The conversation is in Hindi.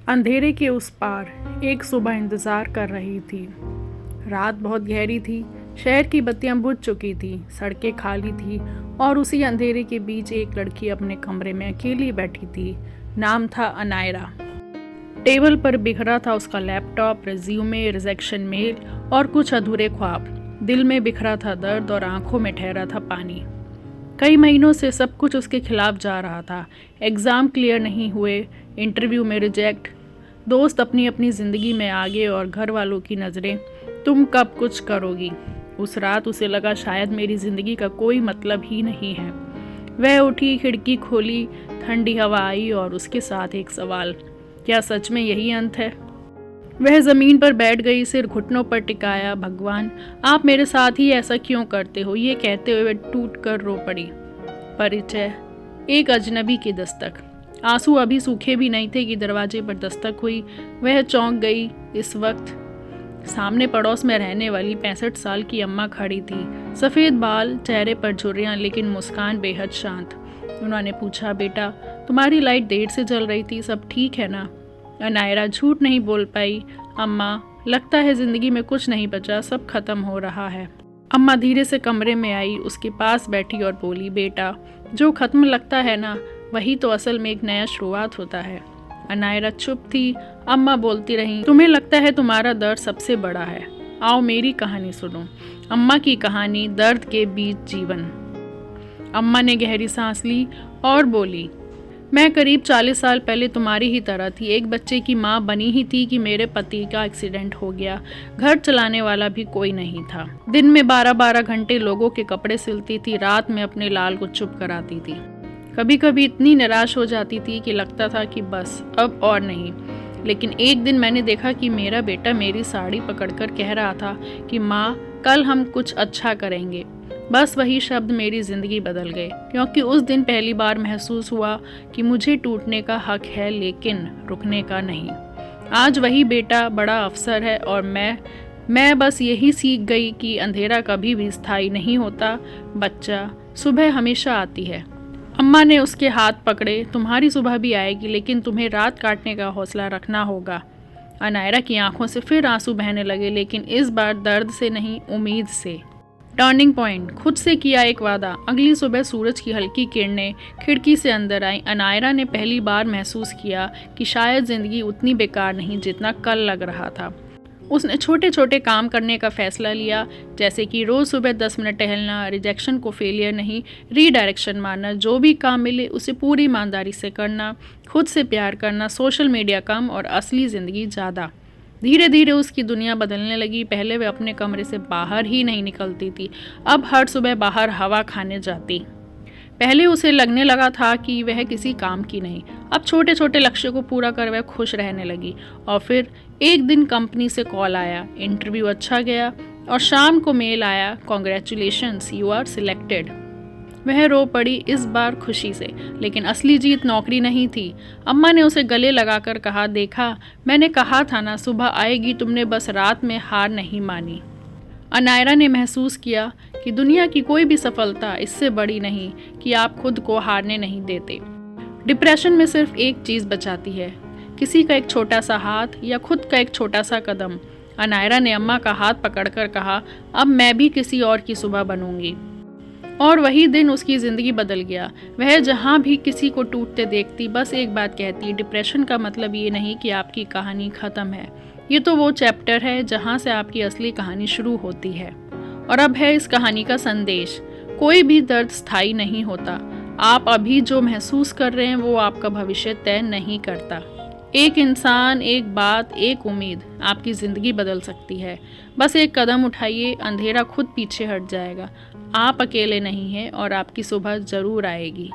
अंधेरे के उस पार एक सुबह इंतज़ार कर रही थी। रात बहुत गहरी थी, शहर की बत्तियां बुझ चुकी थी, सड़कें खाली थी और उसी अंधेरे के बीच एक लड़की अपने कमरे में अकेली बैठी थी। नाम था अनायरा। टेबल पर बिखरा था उसका लैपटॉप, रिज्यूमे, रिजेक्शन मेल और कुछ अधूरे ख्वाब। दिल में बिखरा था दर्द और आंखों में ठहरा था पानी। कई महीनों से सब कुछ उसके खिलाफ जा रहा था। एग्ज़ाम क्लियर नहीं हुए, इंटरव्यू में रिजेक्ट, दोस्त अपनी अपनी ज़िंदगी में आगे और घर वालों की नज़रें, तुम कब कुछ करोगी। उस रात उसे लगा शायद मेरी ज़िंदगी का कोई मतलब ही नहीं है। वह उठी, खिड़की खोली, ठंडी हवा आई और उसके साथ एक सवाल, क्या सच में यही अंत है। वह ज़मीन पर बैठ गई, सिर घुटनों पर टिकाया। भगवान, आप मेरे साथ ही ऐसा क्यों करते हो, ये कहते हुए टूट कर रो पड़ी। परिचय, एक अजनबी की दस्तक। आंसू अभी सूखे भी नहीं थे कि दरवाजे पर दस्तक हुई। वह चौंक गई। इस वक्त सामने पड़ोस में रहने वाली 65 साल की अम्मा खड़ी थी। सफ़ेद बाल, चेहरे पर झुर्रियाँ, लेकिन मुस्कान बेहद शांत। उन्होंने पूछा, बेटा तुम्हारी लाइट देर से जल रही थी, सब ठीक है ना। अनायरा झूठ नहीं बोल पाई। अम्मा, लगता है ज़िंदगी में कुछ नहीं बचा, सब खत्म हो रहा है। अम्मा धीरे से कमरे में आई, उसके पास बैठी और बोली, बेटा जो खत्म लगता है ना, वही तो असल में एक नया शुरुआत होता है। अनायरा चुप थी। अम्मा बोलती रहीं, तुम्हें लगता है तुम्हारा दर्द सबसे बड़ा है, आओ मेरी कहानी सुनो। अम्मा की कहानी, दर्द के बीच जीवन। अम्मा ने गहरी सांस ली और बोली, मैं करीब 40 साल पहले तुम्हारी ही तरह थी। एक बच्चे की माँ बनी ही थी कि मेरे पति का एक्सीडेंट हो गया। घर चलाने वाला भी कोई नहीं था। दिन में 12-12 घंटे लोगों के कपड़े सिलती थी, रात में अपने लाल को चुप कराती थी। कभी कभी इतनी निराश हो जाती थी कि लगता था कि बस अब और नहीं। लेकिन एक दिन मैंने देखा कि मेरा बेटा मेरी साड़ी पकड़कर कह रहा था कि माँ, कल हम कुछ अच्छा करेंगे। बस वही शब्द मेरी ज़िंदगी बदल गए, क्योंकि उस दिन पहली बार महसूस हुआ कि मुझे टूटने का हक है, लेकिन रुकने का नहीं। आज वही बेटा बड़ा अफसर है और मैं बस यही सीख गई कि अंधेरा कभी भी स्थायी नहीं होता। बच्चा, सुबह हमेशा आती है। अम्मा ने उसके हाथ पकड़े, तुम्हारी सुबह भी आएगी, लेकिन तुम्हें रात काटने का हौसला रखना होगा। अनायरा की आंखों से फिर आंसू बहने लगे, लेकिन इस बार दर्द से नहीं, उम्मीद से। टर्निंग पॉइंट, खुद से किया एक वादा। अगली सुबह सूरज की हल्की किरणें खिड़की से अंदर आई। अनायरा ने पहली बार महसूस किया कि शायद ज़िंदगी उतनी बेकार नहीं जितना कल लग रहा था। उसने छोटे छोटे काम करने का फैसला लिया, जैसे कि रोज़ सुबह 10 मिनट टहलना, रिजेक्शन को फेलियर नहीं, रीडायरेक्शन मानना, जो भी काम मिले उसे पूरी ईमानदारी से करना, खुद से प्यार करना, सोशल मीडिया कम और असली ज़िंदगी ज़्यादा। धीरे धीरे उसकी दुनिया बदलने लगी। पहले वह अपने कमरे से बाहर ही नहीं निकलती थी, अब हर सुबह बाहर हवा खाने जाती। पहले उसे लगने लगा था कि वह किसी काम की नहीं। अब छोटे छोटे लक्ष्य को पूरा कर वह खुश रहने लगी। और फिर एक दिन कंपनी से कॉल आया, इंटरव्यू अच्छा गया और शाम को मेल आया, कॉन्ग्रेचुलेशंस, यू आर सिलेक्टेड। वह रो पड़ी, इस बार खुशी से, लेकिन असली जीत नौकरी नहीं थी। अम्मा ने उसे गले लगाकर कहा, देखा मैंने कहा था ना, सुबह आएगी, तुमने बस रात में हार नहीं मानी। अनायरा ने महसूस किया कि दुनिया की कोई भी सफलता इससे बड़ी नहीं कि आप खुद को हारने नहीं देते। डिप्रेशन में सिर्फ एक चीज़ बचाती है, किसी का एक छोटा सा हाथ या खुद का एक छोटा सा कदम। अनायरा ने अम्मा का हाथ पकड़कर कहा, अब मैं भी किसी और की सुबह बनूंगी। और वही दिन उसकी ज़िंदगी बदल गया। वह जहाँ भी किसी को टूटते देखती, बस एक बात कहती, डिप्रेशन का मतलब ये नहीं कि आपकी कहानी ख़त्म है, ये तो वो चैप्टर है जहाँ से आपकी असली कहानी शुरू होती है। और अब है इस कहानी का संदेश, कोई भी दर्द स्थायी नहीं होता। आप अभी जो महसूस कर रहे हैं वो आपका भविष्य तय नहीं करता। एक इंसान, एक बात, एक उम्मीद आपकी ज़िंदगी बदल सकती है। बस एक कदम उठाइए, अंधेरा खुद पीछे हट जाएगा। आप अकेले नहीं हैं और आपकी सुबह ज़रूर आएगी।